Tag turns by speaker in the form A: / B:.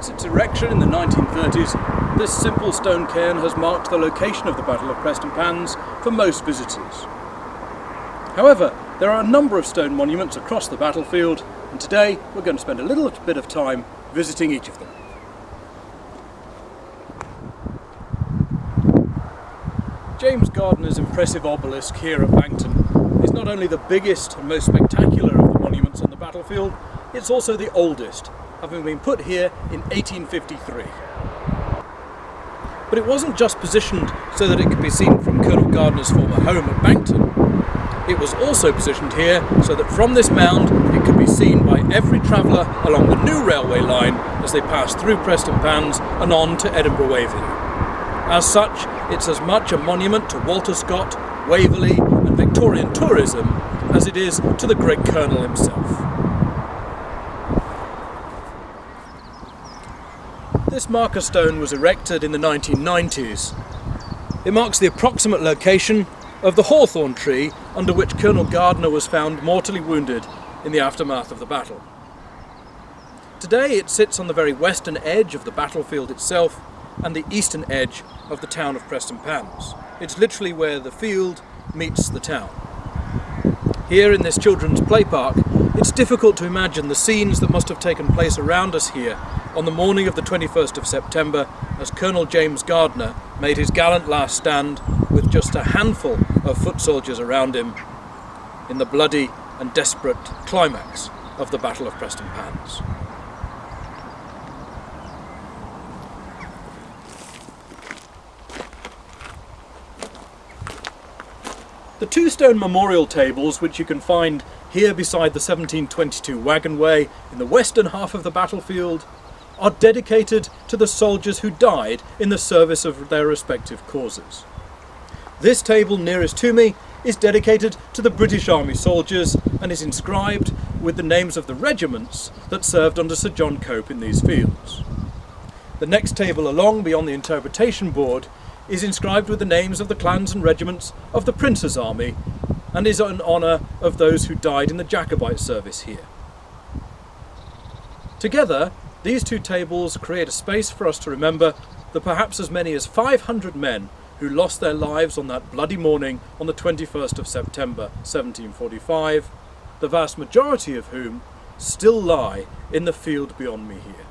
A: Since its erection in the 1930s, this simple stone cairn has marked the location of the Battle of Prestonpans for most visitors. However, there are a number of stone monuments across the battlefield, and today we're going to spend a little bit of time visiting each of them. James Gardiner's impressive obelisk here at Bankton is not only the biggest and most spectacular of the monuments on the battlefield, it's also the oldest, having been put here in 1853. But it wasn't just positioned so that it could be seen from Colonel Gardiner's former home at Bankton. It was also positioned here so that from this mound it could be seen by every traveller along the new railway line as they pass through Prestonpans and on to Edinburgh Waverley. As such, it's as much a monument to Walter Scott, Waverley and Victorian tourism as it is to the great Colonel himself. This marker stone was erected in the 1990s. It marks the approximate location of the Hawthorn Tree under which Colonel Gardiner was found mortally wounded in the aftermath of the battle. Today it sits on the very western edge of the battlefield itself and the eastern edge of the town of Prestonpans. It's literally where the field meets the town. Here in this children's play park, it's difficult to imagine the scenes that must have taken place around us here on the morning of the 21st of September as Colonel James Gardiner made his gallant last stand with just a handful of foot soldiers around him in the bloody and desperate climax of the Battle of Prestonpans. The two stone memorial tables, which you can find here beside the 1722 wagonway in the western half of the battlefield, are dedicated to the soldiers who died in the service of their respective causes. This table nearest to me is dedicated to the British Army soldiers and is inscribed with the names of the regiments that served under Sir John Cope in these fields. The next table along, beyond the interpretation board, is inscribed with the names of the clans and regiments of the Prince's Army and is in honour of those who died in the Jaco-Bits service here. Together, these two tables create a space for us to remember the perhaps as many as 500 men who lost their lives on that bloody morning on the 21st of September 1745, the vast majority of whom still lie in the field beyond me here.